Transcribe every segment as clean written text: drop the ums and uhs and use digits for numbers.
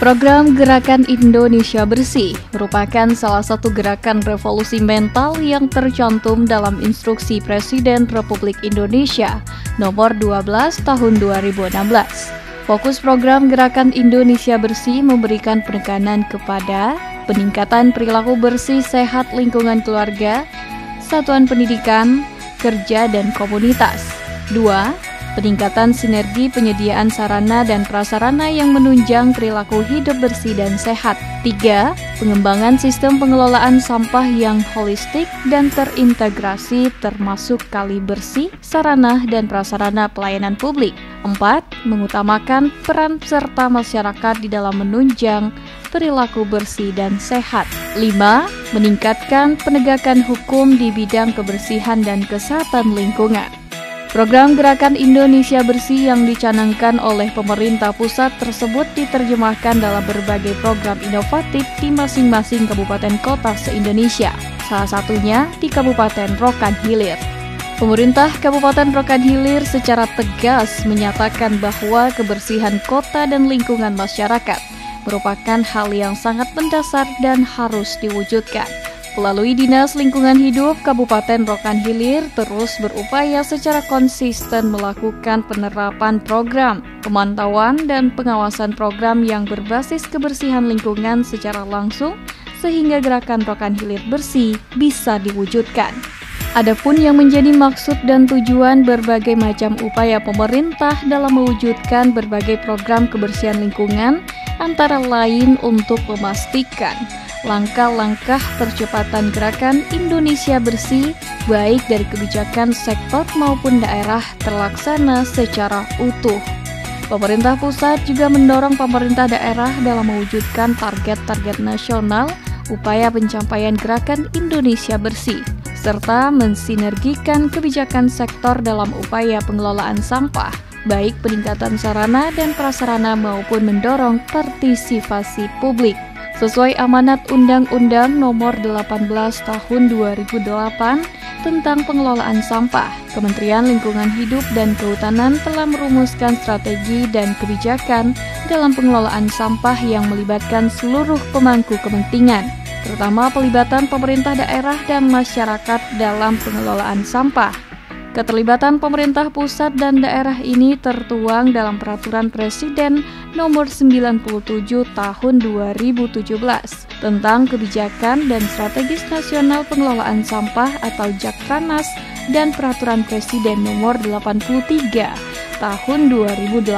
Program Gerakan Indonesia Bersih merupakan salah satu gerakan revolusi mental yang tercantum dalam Instruksi Presiden Republik Indonesia Nomor 12 Tahun 2016. Fokus program Gerakan Indonesia Bersih memberikan penekanan kepada peningkatan perilaku bersih sehat lingkungan keluarga, satuan pendidikan, kerja, dan komunitas. 2. Peningkatan sinergi penyediaan sarana dan prasarana yang menunjang perilaku hidup bersih dan sehat. 3. Pengembangan sistem pengelolaan sampah yang holistik dan terintegrasi termasuk kali bersih, sarana dan prasarana pelayanan publik. 4. Mengutamakan peran serta masyarakat di dalam menunjang perilaku bersih dan sehat. 5. Meningkatkan penegakan hukum di bidang kebersihan dan kesehatan lingkungan. Program Gerakan Indonesia Bersih yang dicanangkan oleh pemerintah pusat tersebut diterjemahkan dalam berbagai program inovatif di masing-masing kabupaten kota se-Indonesia, salah satunya di Kabupaten Rokan Hilir. Pemerintah Kabupaten Rokan Hilir secara tegas menyatakan bahwa kebersihan kota dan lingkungan masyarakat merupakan hal yang sangat mendasar dan harus diwujudkan. Melalui Dinas Lingkungan Hidup Kabupaten Rokan Hilir terus berupaya secara konsisten melakukan penerapan program, pemantauan, dan pengawasan program yang berbasis kebersihan lingkungan secara langsung sehingga gerakan Rokan Hilir Bersih bisa diwujudkan. Adapun yang menjadi maksud dan tujuan berbagai macam upaya pemerintah dalam mewujudkan berbagai program kebersihan lingkungan antara lain untuk memastikan langkah-langkah percepatan gerakan Indonesia Bersih baik dari kebijakan sektor maupun daerah terlaksana secara utuh. Pemerintah pusat juga mendorong pemerintah daerah dalam mewujudkan target-target nasional upaya pencapaian gerakan Indonesia Bersih, serta mensinergikan kebijakan sektor dalam upaya pengelolaan sampah, baik peningkatan sarana dan prasarana maupun mendorong partisipasi publik. Sesuai amanat Undang-Undang Nomor 18 Tahun 2008 tentang pengelolaan sampah, Kementerian Lingkungan Hidup dan Kehutanan telah merumuskan strategi dan kebijakan dalam pengelolaan sampah yang melibatkan seluruh pemangku kepentingan, terutama pelibatan pemerintah daerah dan masyarakat dalam pengelolaan sampah. Keterlibatan pemerintah pusat dan daerah ini tertuang dalam Peraturan Presiden Nomor 97 Tahun 2017 tentang Kebijakan dan Strategis Nasional Pengelolaan Sampah atau Jakpranas dan Peraturan Presiden Nomor 83 Tahun 2018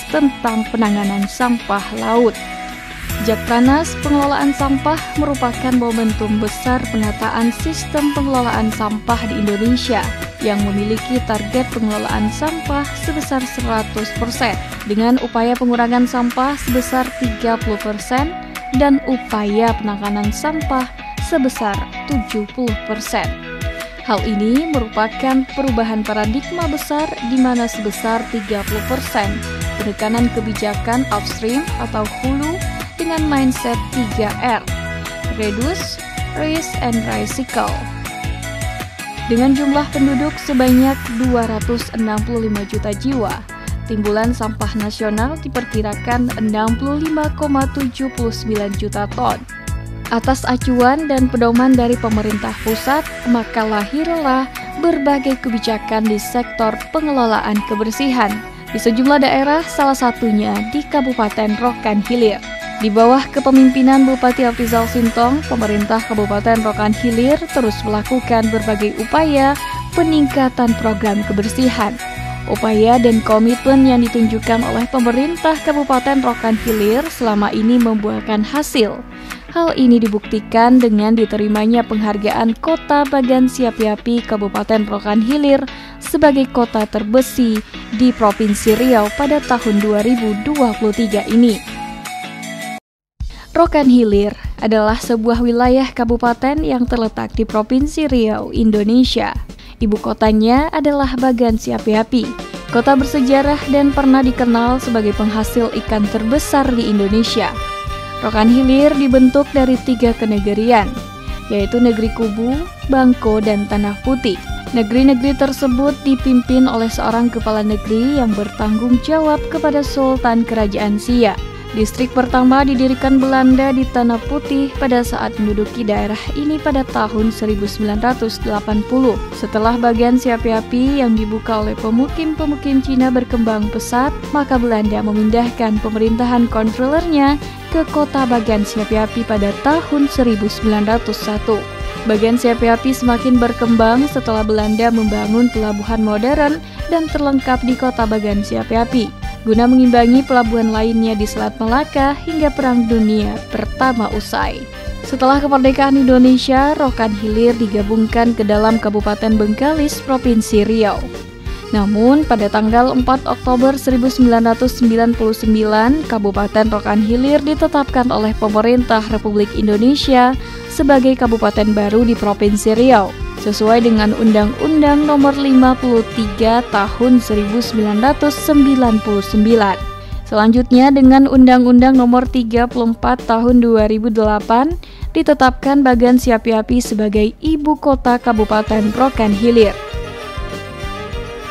tentang Penanganan Sampah Laut. Jakpranas Pengelolaan Sampah merupakan momentum besar penataan sistem pengelolaan sampah di Indonesia yang memiliki target pengelolaan sampah sebesar 100% dengan upaya pengurangan sampah sebesar 30% dan upaya penanganan sampah sebesar 70%. Hal ini merupakan perubahan paradigma besar di mana sebesar 30% penekanan kebijakan upstream atau hulu dengan mindset 3R, Reduce, Reuse, and Recycle. Dengan jumlah penduduk sebanyak 265 juta jiwa, timbulan sampah nasional diperkirakan 65,79 juta ton. Atas acuan dan pedoman dari pemerintah pusat, maka lahirlah berbagai kebijakan di sektor pengelolaan kebersihan di sejumlah daerah, salah satunya di Kabupaten Rokan Hilir. Di bawah kepemimpinan Bupati Afrizal Sintong, pemerintah Kabupaten Rokan Hilir terus melakukan berbagai upaya peningkatan program kebersihan. Upaya dan komitmen yang ditunjukkan oleh pemerintah Kabupaten Rokan Hilir selama ini membuahkan hasil. Hal ini dibuktikan dengan diterimanya penghargaan Kota Bagan Siapi-Api Kabupaten Rokan Hilir sebagai kota terbersih di Provinsi Riau pada tahun 2023 ini. Rokan Hilir adalah sebuah wilayah kabupaten yang terletak di Provinsi Riau, Indonesia. Ibu kotanya adalah Bagan Siapi-Api, kota bersejarah dan pernah dikenal sebagai penghasil ikan terbesar di Indonesia. Rokan Hilir dibentuk dari 3 kenegerian, yaitu Negeri Kubu, Bangko, dan Tanah Putih. Negeri-negeri tersebut dipimpin oleh seorang kepala negeri yang bertanggung jawab kepada Sultan Kerajaan Siak. Distrik pertama didirikan Belanda di Tanah Putih pada saat menduduki daerah ini pada tahun 1980. Setelah bagian Siapi-Api yang dibuka oleh pemukim-pemukim Cina berkembang pesat, maka Belanda memindahkan pemerintahan kontrolernya ke kota bagian Siapi-Api pada tahun 1901. Bagian Siapi-Api semakin berkembang setelah Belanda membangun pelabuhan modern dan terlengkap di kota bagian Siapi-Api, guna mengimbangi pelabuhan lainnya di Selat Malaka hingga Perang Dunia Pertama usai. Setelah kemerdekaan Indonesia, Rokan Hilir digabungkan ke dalam Kabupaten Bengkalis, Provinsi Riau. Namun, pada tanggal 4 Oktober 1999, Kabupaten Rokan Hilir ditetapkan oleh pemerintah Republik Indonesia sebagai kabupaten baru di Provinsi Riau, sesuai dengan Undang-Undang Nomor 53 Tahun 1999. Selanjutnya dengan Undang-Undang Nomor 34 Tahun 2008 ditetapkan bagian Siapi-Api sebagai ibu kota Kabupaten Rokan Hilir.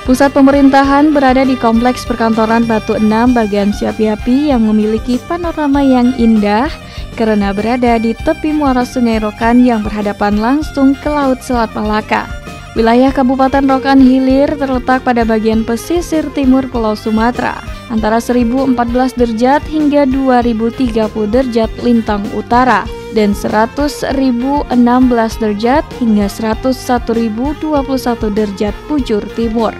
Pusat pemerintahan berada di Kompleks Perkantoran Batu Enam bagian Siapi-Api yang memiliki panorama yang indah karena berada di tepi muara Sungai Rokan yang berhadapan langsung ke Laut Selat Malaka. Wilayah Kabupaten Rokan Hilir terletak pada bagian pesisir timur Pulau Sumatera, antara 1014 derajat hingga 2030 derajat lintang utara, dan 100.016 derajat hingga 101.021 derajat bujur timur.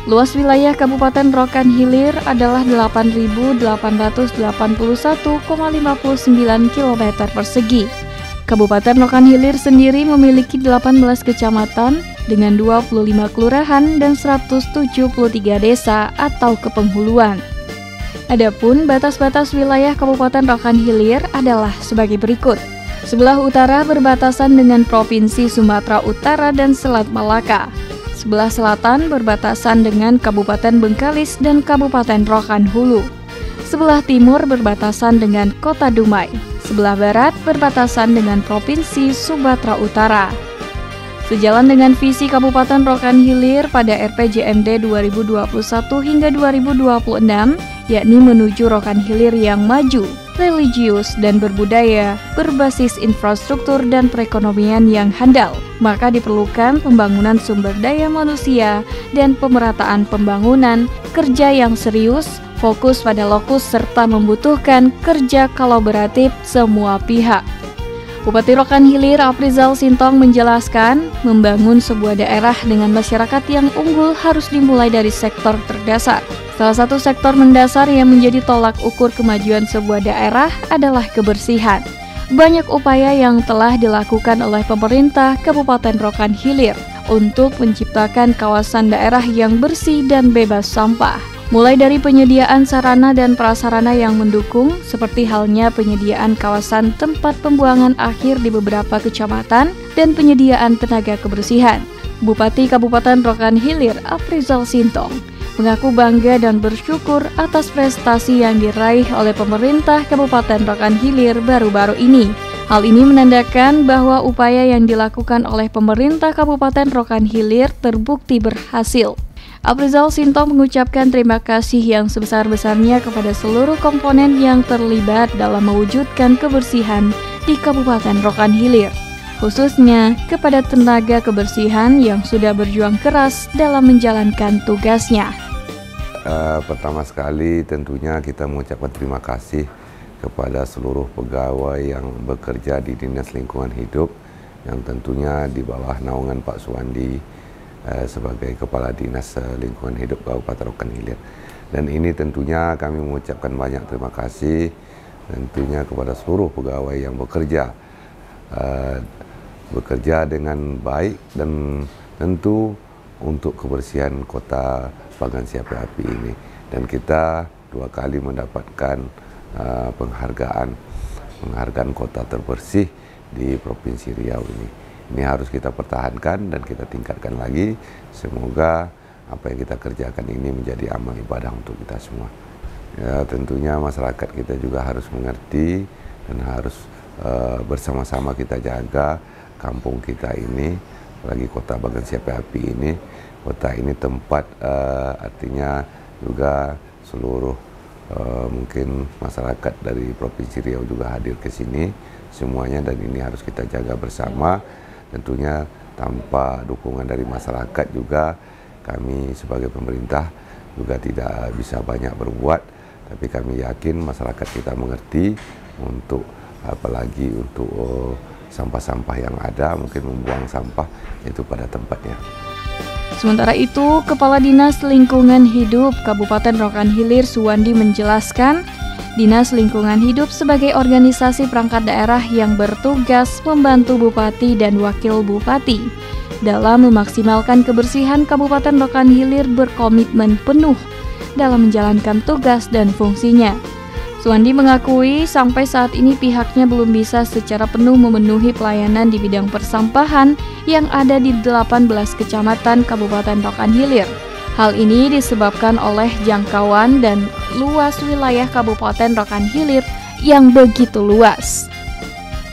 Luas wilayah Kabupaten Rokan Hilir adalah 8.881,59 km persegi. Kabupaten Rokan Hilir sendiri memiliki 18 kecamatan dengan 25 kelurahan dan 173 desa atau kepenghuluan. Adapun batas-batas wilayah Kabupaten Rokan Hilir adalah sebagai berikut. Sebelah utara berbatasan dengan Provinsi Sumatera Utara dan Selat Malaka. Sebelah selatan berbatasan dengan Kabupaten Bengkalis dan Kabupaten Rokan Hulu. Sebelah timur berbatasan dengan Kota Dumai. Sebelah barat berbatasan dengan Provinsi Sumatera Utara. Sejalan dengan visi Kabupaten Rokan Hilir pada RPJMD 2021 hingga 2026, yakni menuju Rokan Hilir yang maju, religius dan berbudaya, berbasis infrastruktur dan perekonomian yang handal, maka diperlukan pembangunan sumber daya manusia dan pemerataan pembangunan, kerja yang serius, fokus pada lokus serta membutuhkan kerja kolaboratif semua pihak. Bupati Rokan Hilir Afrizal Sintong menjelaskan, membangun sebuah daerah dengan masyarakat yang unggul harus dimulai dari sektor terdasar. Salah satu sektor mendasar yang menjadi tolak ukur kemajuan sebuah daerah adalah kebersihan. Banyak upaya yang telah dilakukan oleh pemerintah Kabupaten Rokan Hilir untuk menciptakan kawasan daerah yang bersih dan bebas sampah. Mulai dari penyediaan sarana dan prasarana yang mendukung, seperti halnya penyediaan kawasan tempat pembuangan akhir di beberapa kecamatan dan penyediaan tenaga kebersihan. Bupati Kabupaten Rokan Hilir Afrizal Sintong mengaku bangga dan bersyukur atas prestasi yang diraih oleh pemerintah Kabupaten Rokan Hilir baru-baru ini. Hal ini menandakan bahwa upaya yang dilakukan oleh pemerintah Kabupaten Rokan Hilir terbukti berhasil. Afrizal Sintong mengucapkan terima kasih yang sebesar-besarnya kepada seluruh komponen yang terlibat dalam mewujudkan kebersihan di Kabupaten Rokan Hilir, khususnya kepada tenaga kebersihan yang sudah berjuang keras dalam menjalankan tugasnya. Pertama sekali tentunya kita mengucapkan terima kasih kepada seluruh pegawai yang bekerja di Dinas Lingkungan Hidup yang tentunya di bawah naungan Pak Suwandi sebagai Kepala Dinas Lingkungan Hidup Kabupaten Rokan Hilir. Dan ini tentunya kami mengucapkan banyak terima kasih tentunya kepada seluruh pegawai yang bekerja dengan baik dan tentu untuk kebersihan kota Bagan Siapi-Api ini. Dan kita 2 kali mendapatkan penghargaan kota terbersih di Provinsi Riau ini. Ini harus kita pertahankan dan kita tingkatkan lagi. Semoga apa yang kita kerjakan ini menjadi amal ibadah untuk kita semua. Ya, tentunya masyarakat kita juga harus mengerti dan harus bersama-sama kita jaga kampung kita ini, apalagi kota Bagan Siapi-Api ini. Kota ini tempat artinya juga seluruh mungkin masyarakat dari Provinsi Riau juga hadir ke sini semuanya, dan ini harus kita jaga bersama. Tentunya tanpa dukungan dari masyarakat juga kami sebagai pemerintah juga tidak bisa banyak berbuat, tapi kami yakin masyarakat kita mengerti untuk apalagi untuk sampah-sampah yang ada, mungkin membuang sampah itu pada tempatnya. Sementara itu, Kepala Dinas Lingkungan Hidup Kabupaten Rokan Hilir Suwandi menjelaskan, Dinas Lingkungan Hidup sebagai organisasi perangkat daerah yang bertugas membantu Bupati dan Wakil Bupati dalam memaksimalkan kebersihan Kabupaten Rokan Hilir berkomitmen penuh dalam menjalankan tugas dan fungsinya. Suwandi mengakui sampai saat ini pihaknya belum bisa secara penuh memenuhi pelayanan di bidang persampahan yang ada di 18 kecamatan Kabupaten Rokan Hilir. Hal ini disebabkan oleh jangkauan dan luas wilayah Kabupaten Rokan Hilir yang begitu luas.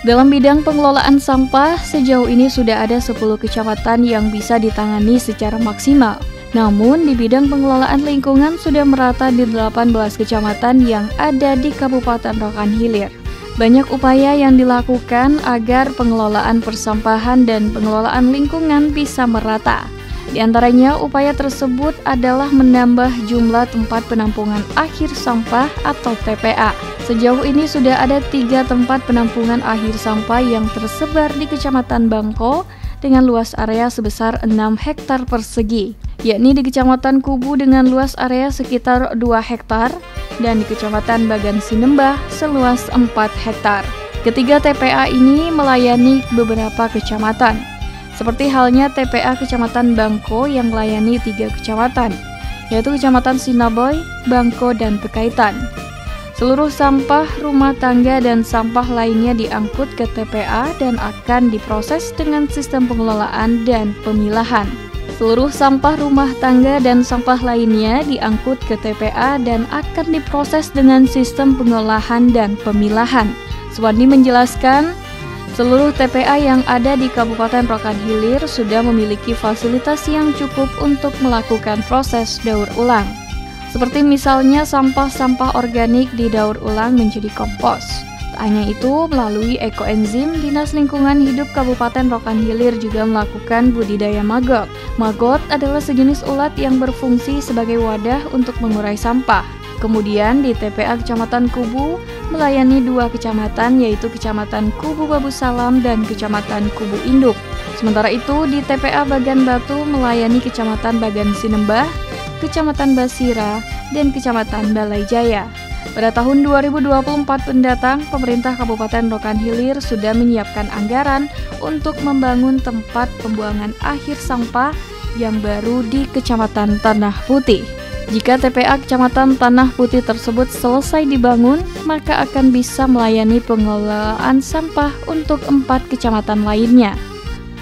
Dalam bidang pengelolaan sampah, sejauh ini sudah ada 10 kecamatan yang bisa ditangani secara maksimal. Namun, di bidang pengelolaan lingkungan sudah merata di 18 kecamatan yang ada di Kabupaten Rokan Hilir. Banyak upaya yang dilakukan agar pengelolaan persampahan dan pengelolaan lingkungan bisa merata. Di antaranya, upaya tersebut adalah menambah jumlah tempat penampungan akhir sampah atau TPA. Sejauh ini sudah ada 3 tempat penampungan akhir sampah yang tersebar di Kecamatan Bangko dengan luas area sebesar 6 hektar persegi, yakni di Kecamatan Kubu dengan luas area sekitar 2 hektar dan di Kecamatan Bagan Sinembah seluas 4 hektar. Ketiga TPA ini melayani beberapa kecamatan, seperti halnya TPA Kecamatan Bangko yang melayani 3 kecamatan, yaitu Kecamatan Sinaboy, Bangko, dan Pekaitan. Seluruh sampah rumah tangga dan sampah lainnya diangkut ke TPA dan akan diproses dengan sistem pengelolaan dan pemilahan. Seluruh sampah rumah tangga dan sampah lainnya diangkut ke TPA dan akan diproses dengan sistem pengolahan dan pemilahan. Suwandi menjelaskan, seluruh TPA yang ada di Kabupaten Rokan Hilir sudah memiliki fasilitas yang cukup untuk melakukan proses daur ulang. Seperti misalnya sampah-sampah organik didaur ulang menjadi kompos. Tak hanya itu, melalui ekoenzim, Dinas Lingkungan Hidup Kabupaten Rokan Hilir juga melakukan budidaya maggot. Maggot adalah sejenis ulat yang berfungsi sebagai wadah untuk mengurai sampah. Kemudian di TPA Kecamatan Kubu melayani 2 kecamatan, yaitu Kecamatan Kubu Babu Salam dan Kecamatan Kubu Induk. Sementara itu di TPA Bagan Batu melayani Kecamatan Bagan Sinembah, Kecamatan Basira, dan Kecamatan Balai Jaya. Pada tahun 2024 mendatang, pemerintah Kabupaten Rokan Hilir sudah menyiapkan anggaran untuk membangun tempat pembuangan akhir sampah yang baru di Kecamatan Tanah Putih. Jika TPA Kecamatan Tanah Putih tersebut selesai dibangun, maka akan bisa melayani pengelolaan sampah untuk 4 kecamatan lainnya.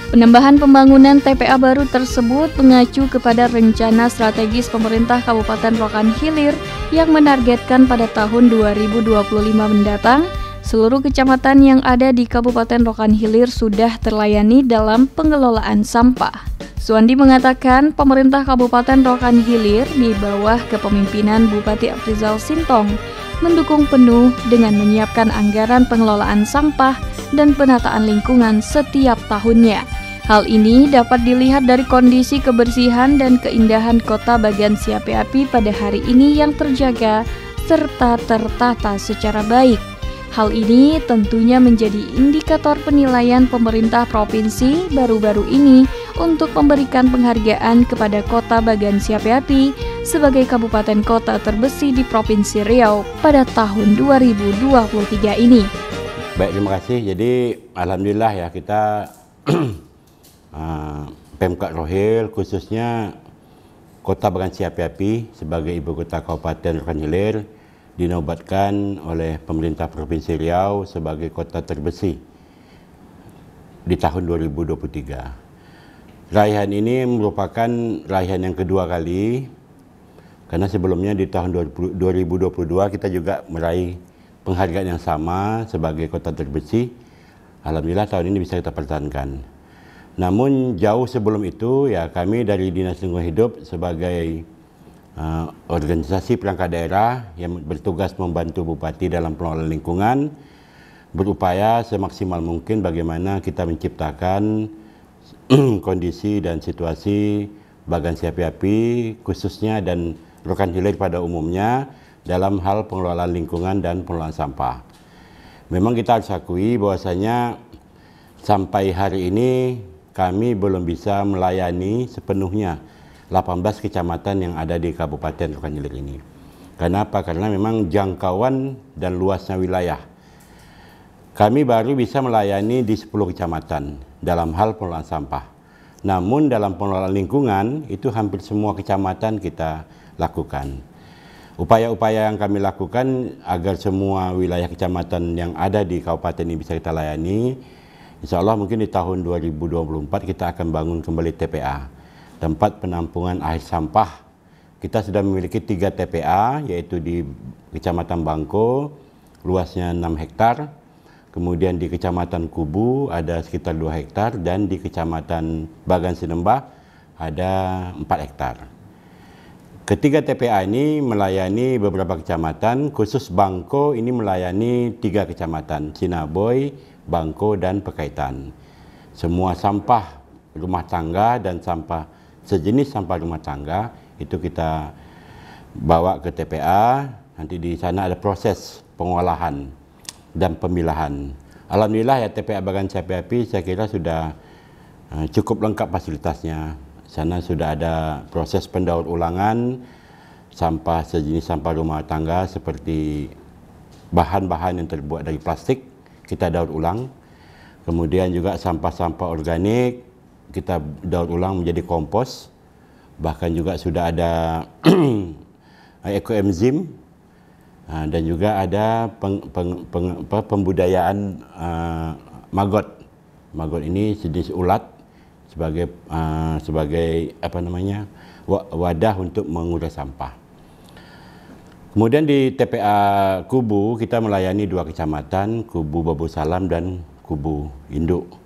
Penambahan pembangunan TPA baru tersebut mengacu kepada rencana strategis pemerintah Kabupaten Rokan Hilir yang menargetkan pada tahun 2025 mendatang, seluruh kecamatan yang ada di Kabupaten Rokan Hilir sudah terlayani dalam pengelolaan sampah. Suwandi mengatakan pemerintah Kabupaten Rokan Hilir di bawah kepemimpinan Bupati Afrizal Sintong mendukung penuh dengan menyiapkan anggaran pengelolaan sampah dan penataan lingkungan setiap tahunnya. Hal ini dapat dilihat dari kondisi kebersihan dan keindahan kota Bagan Siapi Api pada hari ini yang terjaga serta tertata secara baik. Hal ini tentunya menjadi indikator penilaian pemerintah provinsi baru-baru ini untuk memberikan penghargaan kepada kota Bagan Siapi Api sebagai kabupaten kota terbersih di Provinsi Riau pada tahun 2023 ini. Baik, terima kasih. Jadi alhamdulillah ya kita Pemkab Rohil khususnya Kota Bagan Siapi Api sebagai ibu kota Kabupaten Rokan Hilir dinobatkan oleh pemerintah Provinsi Riau sebagai kota terbersih di tahun 2023. Raihan ini merupakan raihan yang kedua kali, karena sebelumnya di tahun 2022 kita juga meraih penghargaan yang sama sebagai kota terbersih. Alhamdulillah tahun ini bisa kita pertahankan. Namun jauh sebelum itu ya kami dari Dinas Lingkungan Hidup sebagai organisasi perangkat daerah yang bertugas membantu Bupati dalam pengelolaan lingkungan berupaya semaksimal mungkin bagaimana kita menciptakan kondisi dan situasi Bagansi Api-Api khususnya dan Rokan Hilir pada umumnya dalam hal pengelolaan lingkungan dan pengelolaan sampah. Memang kita harus akui bahwasanya sampai hari ini kami belum bisa melayani sepenuhnya 18 kecamatan yang ada di Kabupaten Rokan Hilir ini. Kenapa? Karena memang jangkauan dan luasnya wilayah. Kami baru bisa melayani di 10 kecamatan dalam hal pengelolaan sampah. Namun dalam pengelolaan lingkungan itu hampir semua kecamatan kita lakukan. Upaya-upaya yang kami lakukan agar semua wilayah kecamatan yang ada di kabupaten ini bisa kita layani, insya Allah mungkin di tahun 2024 kita akan bangun kembali TPA. Tempat penampungan akhir sampah. Kita sudah memiliki 3 TPA, yaitu di Kecamatan Bangko, luasnya 6 hektar. Kemudian di Kecamatan Kubu ada sekitar 2 hektar, dan di Kecamatan Bagansi Lembah ada 4 hektar. Ketiga TPA ini melayani beberapa kecamatan, khusus Bangko ini melayani 3 kecamatan, Cinaboy, Bangko, dan Pekaitan. Semua sampah rumah tangga dan sampah sejenis sampah rumah tangga itu kita bawa ke TPA, nanti di sana ada proses pengolahan dan pemilahan. Alhamdulillah ya TPA Bagansi Api-Api saya kira sudah cukup lengkap fasilitasnya. Sana sudah ada proses pendaur ulangan sampah sejenis sampah rumah tangga seperti bahan-bahan yang terbuat dari plastik kita daur ulang. Kemudian juga sampah-sampah organik kita daur ulang menjadi kompos, bahkan juga sudah ada ekoenzim dan juga ada pembudayaan maggot. Maggot ini jenis ulat sebagai wadah untuk mengurai sampah. Kemudian di TPA Kubu kita melayani 2 kecamatan, Kubu Babu Salam dan Kubu Induk.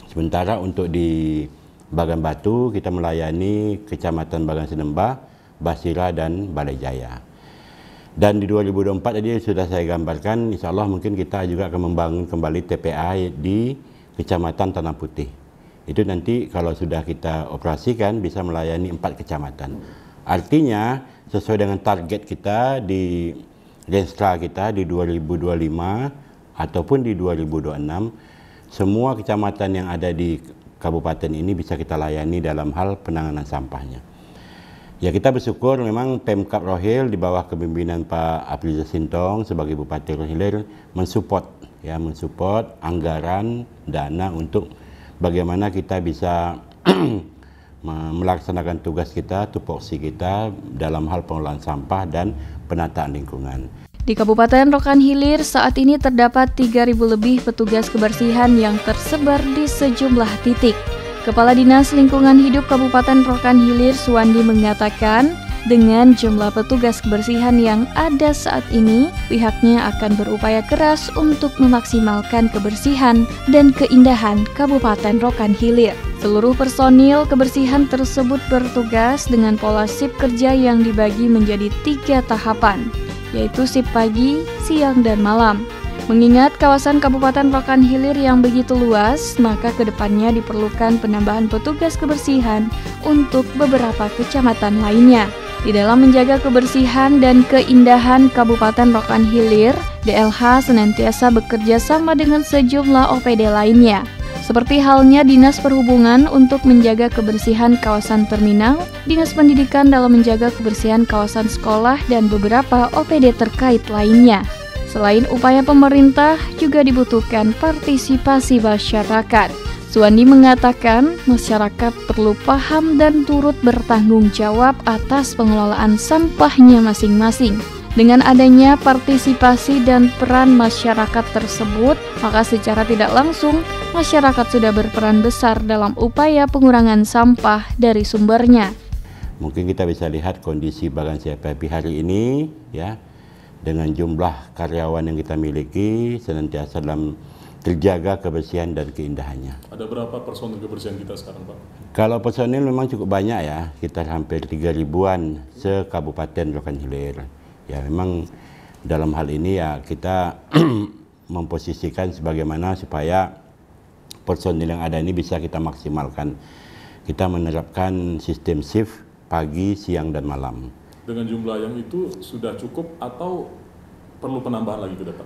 Sementara untuk di Bagan Batu kita melayani Kecamatan Bagansi Lembah, Basira, dan Balai Jaya. Dan di 2024 tadi sudah saya gambarkan, insya Allah mungkin kita juga akan membangun kembali TPA di Kecamatan Tanah Putih. Itu nanti kalau sudah kita operasikan bisa melayani 4 kecamatan. Artinya sesuai dengan target kita di Renstra kita di 2025 ataupun di 2026, semua kecamatan yang ada di kabupaten ini bisa kita layani dalam hal penanganan sampahnya. Ya kita bersyukur memang Pemkab Rohil di bawah kepemimpinan Pak Aprizal Sintong sebagai Bupati Rokan Hilir mensupport anggaran dana untuk bagaimana kita bisa melaksanakan tugas kita, tupoksi kita dalam hal pengelolaan sampah dan penataan lingkungan. Di Kabupaten Rokan Hilir saat ini terdapat 3.000 lebih petugas kebersihan yang tersebar di sejumlah titik. Kepala Dinas Lingkungan Hidup Kabupaten Rokan Hilir Suwandi mengatakan, dengan jumlah petugas kebersihan yang ada saat ini, pihaknya akan berupaya keras untuk memaksimalkan kebersihan dan keindahan Kabupaten Rokan Hilir. Seluruh personil kebersihan tersebut bertugas dengan pola sip kerja yang dibagi menjadi 3 tahapan, yaitu sip pagi, siang, dan malam. Mengingat kawasan Kabupaten Rokan Hilir yang begitu luas, maka kedepannya diperlukan penambahan petugas kebersihan untuk beberapa kecamatan lainnya. Di dalam menjaga kebersihan dan keindahan Kabupaten Rokan Hilir, DLH senantiasa bekerja sama dengan sejumlah OPD lainnya. Seperti halnya Dinas Perhubungan untuk menjaga kebersihan kawasan terminal, Dinas Pendidikan dalam menjaga kebersihan kawasan sekolah, dan beberapa OPD terkait lainnya. Selain upaya pemerintah, juga dibutuhkan partisipasi masyarakat. Suwandi mengatakan masyarakat perlu paham dan turut bertanggung jawab atas pengelolaan sampahnya masing-masing. Dengan adanya partisipasi dan peran masyarakat tersebut, maka secara tidak langsung masyarakat sudah berperan besar dalam upaya pengurangan sampah dari sumbernya. Mungkin kita bisa lihat kondisi Bagansi Api-Api hari ini, ya, dengan jumlah karyawan yang kita miliki senantiasa dalam terjaga kebersihan dan keindahannya. Ada berapa personil kebersihan kita sekarang, Pak? Kalau personil memang cukup banyak ya, kita hampir 3.000-an se-Kabupaten Rokan Hilir. Ya memang dalam hal ini ya kita memposisikan sebagaimana supaya personil yang ada ini bisa kita maksimalkan. Kita menerapkan sistem shift pagi, siang, dan malam. Dengan jumlah yang itu sudah cukup atau perlu penambahan lagi ke depan?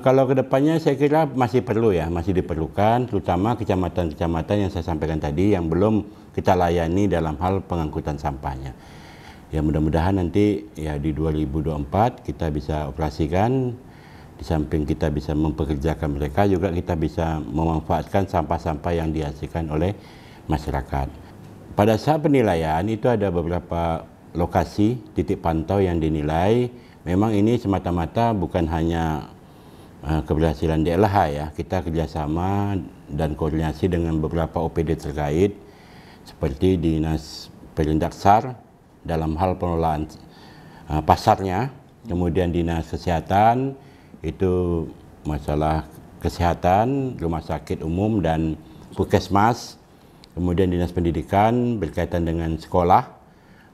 Kalau kedepannya saya kira masih perlu ya, masih diperlukan, terutama kecamatan-kecamatan yang saya sampaikan tadi yang belum kita layani dalam hal pengangkutan sampahnya. Ya mudah-mudahan nanti ya di 2024 kita bisa operasikan, di samping kita bisa mempekerjakan mereka juga kita bisa memanfaatkan sampah-sampah yang dihasilkan oleh masyarakat. Pada saat penilaian itu ada beberapa lokasi titik pantau yang dinilai memang ini semata-mata bukan hanya keberhasilan DLH ya, kita kerjasama dan koordinasi dengan beberapa OPD terkait seperti Dinas Perindak SAR dalam hal pengelolaan pasarnya, kemudian Dinas Kesehatan itu masalah kesehatan, rumah sakit umum dan puskesmas, kemudian Dinas Pendidikan berkaitan dengan sekolah.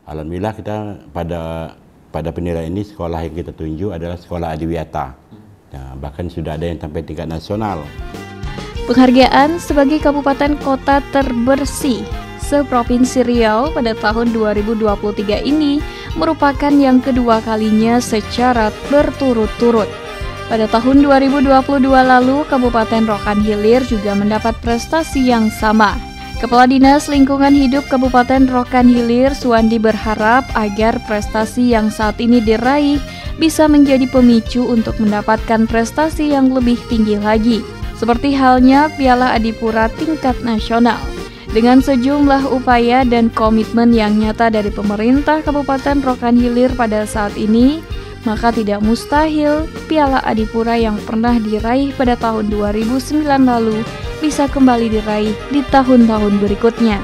Alhamdulillah kita pada penilaian ini sekolah yang kita tunjuk adalah sekolah adiwiyata. Nah, bahkan sudah ada yang sampai tingkat nasional. Penghargaan sebagai kabupaten kota terbersih se-Provinsi Riau pada tahun 2023 ini merupakan yang kedua kalinya secara berturut-turut. Pada tahun 2022 lalu, Kabupaten Rokan Hilir juga mendapat prestasi yang sama. Kepala Dinas Lingkungan Hidup Kabupaten Rokan Hilir, Suwandi, berharap agar prestasi yang saat ini diraih bisa menjadi pemicu untuk mendapatkan prestasi yang lebih tinggi lagi, seperti halnya Piala Adipura tingkat nasional. Dengan sejumlah upaya dan komitmen yang nyata dari pemerintah Kabupaten Rokan Hilir pada saat ini, maka tidak mustahil Piala Adipura yang pernah diraih pada tahun 2009 lalu bisa kembali diraih di tahun-tahun berikutnya.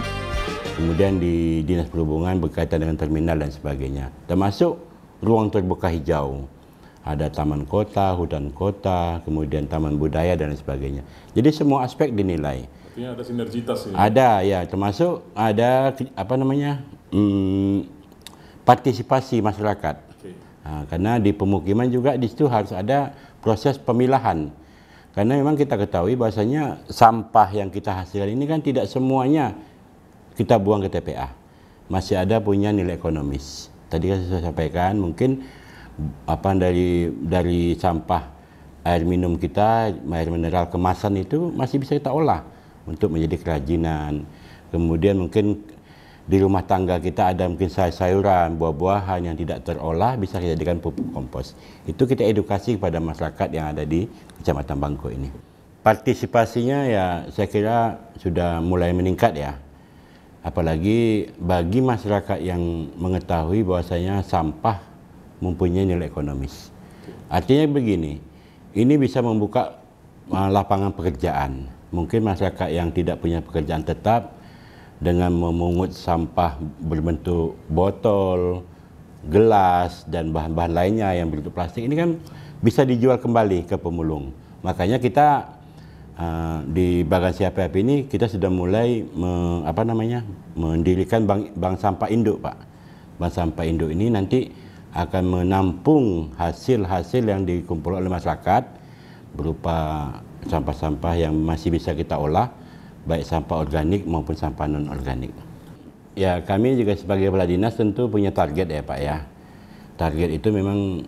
Kemudian di Dinas Perhubungan berkaitan dengan terminal dan sebagainya, termasuk ruang terbuka hijau. Ada taman kota, hutan kota, kemudian taman budaya dan sebagainya. Jadi semua aspek dinilai. Artinya ada sinergitas ini. Ada ya, termasuk ada partisipasi masyarakat. Karena di pemukiman juga di situ harus ada proses pemilahan. Karena memang kita ketahui bahwasanya sampah yang kita hasilkan ini kan tidak semuanya kita buang ke TPA. Masih ada punya nilai ekonomis. Tadi kan saya sampaikan mungkin dari sampah air minum kita, air mineral kemasan itu masih bisa kita olah untuk menjadi kerajinan. Kemudian mungkin di rumah tangga kita ada mungkin sayur-sayuran, buah-buahan yang tidak terolah bisa kita jadikan pupuk kompos. Itu kita edukasi kepada masyarakat yang ada di Kecamatan Bangko ini. Partisipasinya ya saya kira sudah mulai meningkat ya. Apalagi bagi masyarakat yang mengetahui bahwasanya sampah mempunyai nilai ekonomis. Artinya begini, ini bisa membuka lapangan pekerjaan. Mungkin masyarakat yang tidak punya pekerjaan tetap dengan memungut sampah berbentuk botol, gelas, dan bahan-bahan lainnya yang berbentuk plastik ini kan bisa dijual kembali ke pemulung. Makanya kita di Bagan Siap ini kita sudah mulai mendirikan bank sampah induk, Pak. Bank sampah induk ini nanti akan menampung hasil-hasil yang dikumpulkan oleh masyarakat berupa sampah-sampah yang masih bisa kita olah, baik sampah organik maupun sampah non-organik. Ya, kami juga sebagai kepala dinas tentu punya target ya Pak ya. Target itu memang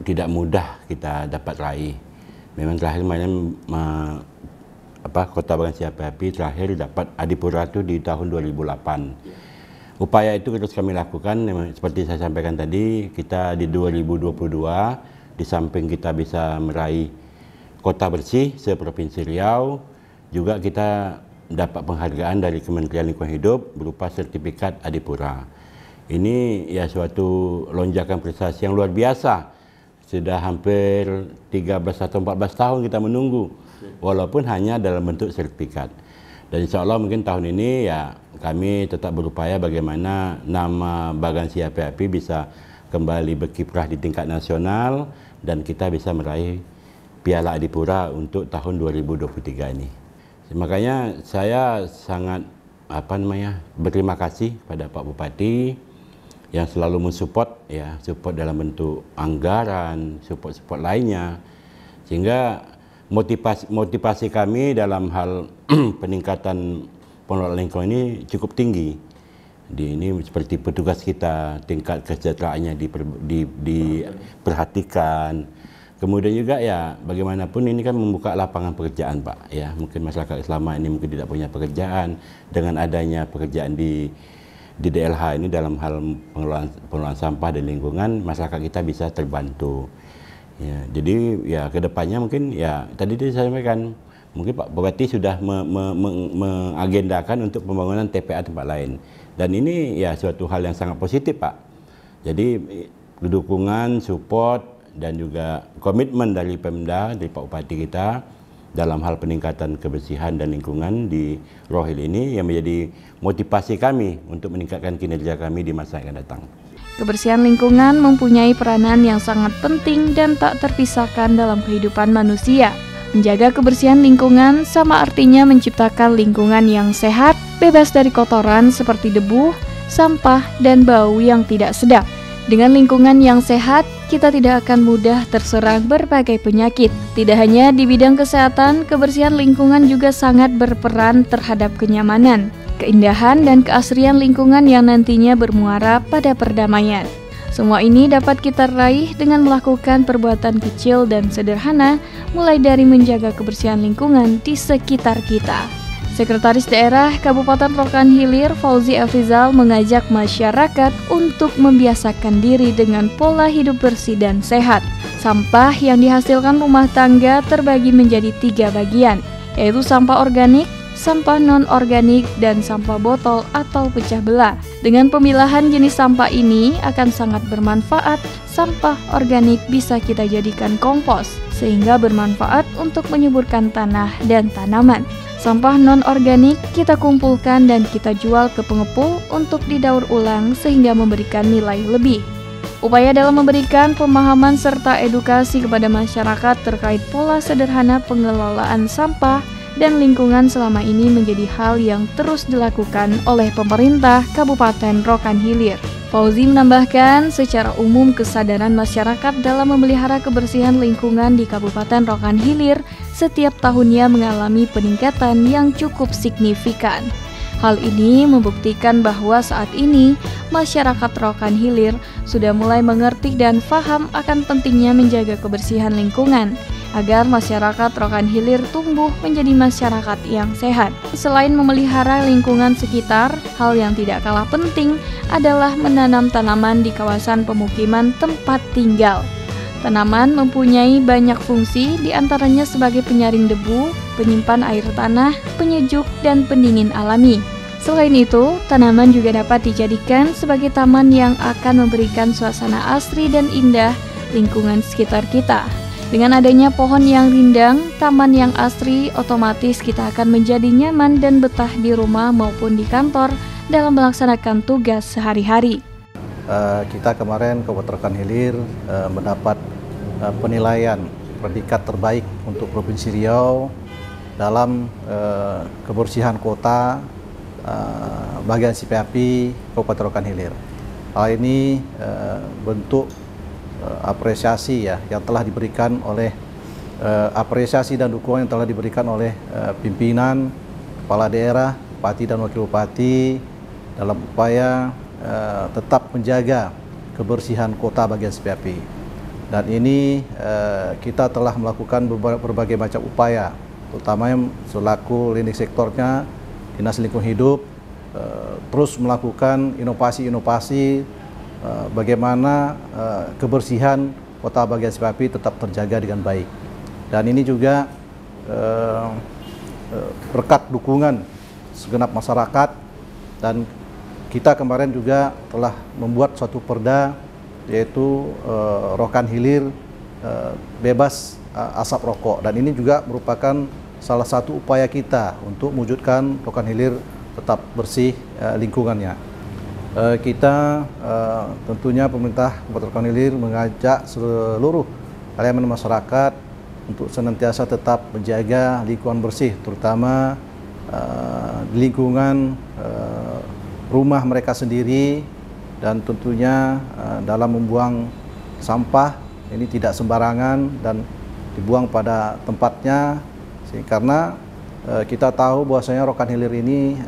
tidak mudah kita dapat raih. Memang terakhir Kota Bagan Siap terakhir dapat Adipura itu di tahun 2008. Upaya itu terus kami lakukan, seperti saya sampaikan tadi, kita di 2022 di samping kita bisa meraih kota bersih se-Provinsi Riau, juga kita dapat penghargaan dari Kementerian Lingkungan Hidup berupa sertifikat Adipura. Ini ya suatu lonjakan prestasi yang luar biasa. Sudah hampir 13 atau 14 tahun kita menunggu, walaupun hanya dalam bentuk sertifikat. Dan insya Allah mungkin tahun ini ya kami tetap berupaya bagaimana nama Bagan Siap bisa kembali berkiprah di tingkat nasional dan kita bisa meraih Piala Adipura untuk tahun 2023 ini. Makanya saya sangat berterima kasih pada Pak Bupati yang selalu mensupport support dalam bentuk anggaran, support lainnya, sehingga motivasi kami dalam hal peningkatan pengelolaan lingkungan ini cukup tinggi. Ini seperti petugas kita, tingkat kesejahteraannya diperhatikan. Kemudian juga bagaimanapun ini kan membuka lapangan pekerjaan, Pak. Mungkin masyarakat selama ini mungkin tidak punya pekerjaan. Dengan adanya pekerjaan di DLH ini dalam hal pengelolaan sampah dan lingkungan, masyarakat kita bisa terbantu. Jadi kedepannya mungkin tadi saya sampaikan, mungkin Pak Bupati sudah mengagendakan untuk pembangunan TPA tempat lain. Dan ini suatu hal yang sangat positif, Pak. Jadi dukungan, support, dan juga komitmen dari Pemda, dari Pak Bupati kita dalam hal peningkatan kebersihan dan lingkungan di Rohil ini yang menjadi motivasi kami untuk meningkatkan kinerja kami di masa yang akan datang. Kebersihan lingkungan mempunyai peranan yang sangat penting dan tak terpisahkan dalam kehidupan manusia. Menjaga kebersihan lingkungan sama artinya menciptakan lingkungan yang sehat, bebas dari kotoran seperti debu, sampah, dan bau yang tidak sedap. Dengan lingkungan yang sehat, kita tidak akan mudah terserang berbagai penyakit. Tidak hanya di bidang kesehatan, kebersihan lingkungan juga sangat berperan terhadap kenyamanan, keindahan, dan keasrian lingkungan yang nantinya bermuara pada perdamaian. Semua ini dapat kita raih dengan melakukan perbuatan kecil dan sederhana, mulai dari menjaga kebersihan lingkungan di sekitar kita. Sekretaris Daerah Kabupaten Rokan Hilir, Fauzi Afrizal, mengajak masyarakat untuk membiasakan diri dengan pola hidup bersih dan sehat. Sampah yang dihasilkan rumah tangga terbagi menjadi 3 bagian, yaitu sampah organik, sampah non-organik, dan sampah botol atau pecah belah. Dengan pemilahan jenis sampah ini akan sangat bermanfaat. Sampah organik bisa kita jadikan kompos, sehingga bermanfaat untuk menyuburkan tanah dan tanaman. Sampah non-organik kita kumpulkan dan kita jual ke pengepul untuk didaur ulang sehingga memberikan nilai lebih. Upaya dalam memberikan pemahaman serta edukasi kepada masyarakat terkait pola sederhana pengelolaan sampah dan lingkungan selama ini menjadi hal yang terus dilakukan oleh pemerintah Kabupaten Rokan Hilir. Fauzi menambahkan, secara umum kesadaran masyarakat dalam memelihara kebersihan lingkungan di Kabupaten Rokan Hilir setiap tahunnya mengalami peningkatan yang cukup signifikan. Hal ini membuktikan bahwa saat ini masyarakat Rokan Hilir sudah mulai mengerti dan paham akan pentingnya menjaga kebersihan lingkungan, agar masyarakat Rokan Hilir tumbuh menjadi masyarakat yang sehat. Selain memelihara lingkungan sekitar, hal yang tidak kalah penting adalah menanam tanaman di kawasan pemukiman tempat tinggal. Tanaman mempunyai banyak fungsi, diantaranya sebagai penyaring debu, penyimpan air tanah, penyejuk, dan pendingin alami. Selain itu, tanaman juga dapat dijadikan sebagai taman yang akan memberikan suasana asri dan indah lingkungan sekitar kita. Dengan adanya pohon yang rindang, taman yang asri, otomatis kita akan menjadi nyaman dan betah di rumah maupun di kantor dalam melaksanakan tugas sehari-hari. Kita kemarin Kabupaten Rokan Hilir mendapat penilaian predikat terbaik untuk Provinsi Riau dalam kebersihan kota bagian CPAPI Kabupaten Rokan Hilir. Hal ini bentuk apresiasi yang telah diberikan oleh apresiasi dan dukungan yang telah diberikan oleh pimpinan, kepala daerah, bupati dan wakil bupati dalam upaya tetap menjaga kebersihan kota bagian CPAPI. Dan ini kita telah melakukan berbagai macam upaya, terutama selaku leading sektornya Dinas Lingkungan Hidup terus melakukan inovasi-inovasi bagaimana kebersihan kota bagian CPAPI tetap terjaga dengan baik. Dan ini juga berkat dukungan segenap masyarakat, dan kita kemarin juga telah membuat suatu perda, yaitu Rokan Hilir bebas asap rokok. Dan ini juga merupakan salah satu upaya kita untuk mewujudkan Rokan Hilir tetap bersih lingkungannya. Kita tentunya pemerintah Kabupaten Rokan Hilir mengajak seluruh elemen masyarakat untuk senantiasa tetap menjaga lingkungan bersih, terutama di lingkungan rumah mereka sendiri, dan tentunya dalam membuang sampah ini tidak sembarangan dan dibuang pada tempatnya, karena kita tahu bahwasanya Rokan Hilir ini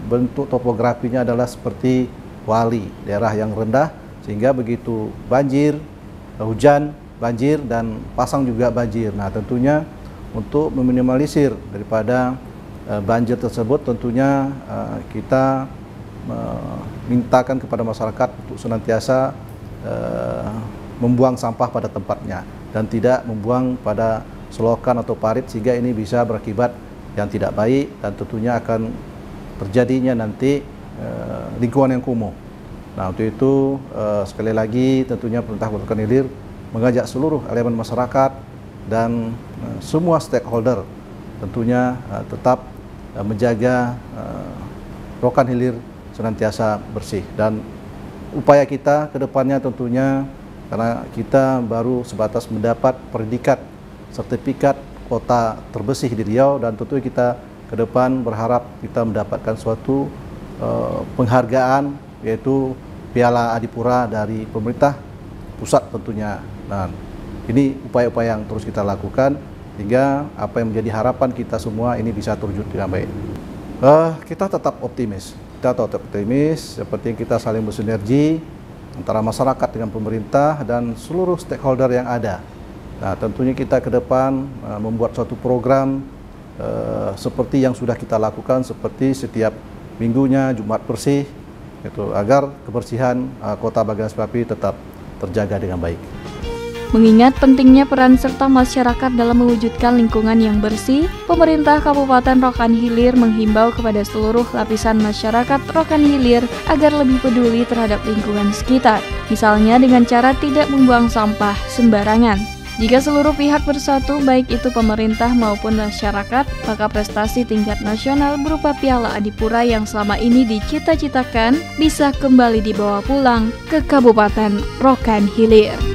bentuk topografinya adalah seperti wali, daerah yang rendah, sehingga begitu banjir, hujan, banjir, dan pasang juga banjir. Nah, tentunya untuk meminimalisir daripada banjir tersebut, tentunya kita memintakan kepada masyarakat untuk senantiasa membuang sampah pada tempatnya dan tidak membuang pada selokan atau parit, sehingga ini bisa berakibat yang tidak baik dan tentunya akan terjadinya nanti lingkungan yang kumuh. Nah, untuk itu sekali lagi tentunya pemerintah Kabupaten Rokan Hilir mengajak seluruh elemen masyarakat dan semua stakeholder tentunya tetap menjaga Rokan Hilir senantiasa bersih. Dan upaya kita ke depannya tentunya, karena kita baru sebatas mendapat predikat sertifikat kota terbersih di Riau, dan tentu kita ke depan berharap kita mendapatkan suatu penghargaan, yaitu Piala Adipura dari pemerintah pusat tentunya. Nah, ini upaya-upaya yang terus kita lakukan hingga apa yang menjadi harapan kita semua ini bisa terwujud dengan baik. Kita tetap optimis. Yang penting kita saling bersinergi antara masyarakat dengan pemerintah dan seluruh stakeholder yang ada. Nah, tentunya kita ke depan membuat suatu program seperti yang sudah kita lakukan, seperti setiap minggunya Jumat Bersih, itu agar kebersihan Kota Bagian Api tetap terjaga dengan baik. Mengingat pentingnya peran serta masyarakat dalam mewujudkan lingkungan yang bersih, pemerintah Kabupaten Rokan Hilir menghimbau kepada seluruh lapisan masyarakat Rokan Hilir agar lebih peduli terhadap lingkungan sekitar, misalnya dengan cara tidak membuang sampah sembarangan. Jika seluruh pihak bersatu, baik itu pemerintah maupun masyarakat, maka prestasi tingkat nasional berupa Piala Adipura yang selama ini dicita-citakan bisa kembali dibawa pulang ke Kabupaten Rokan Hilir.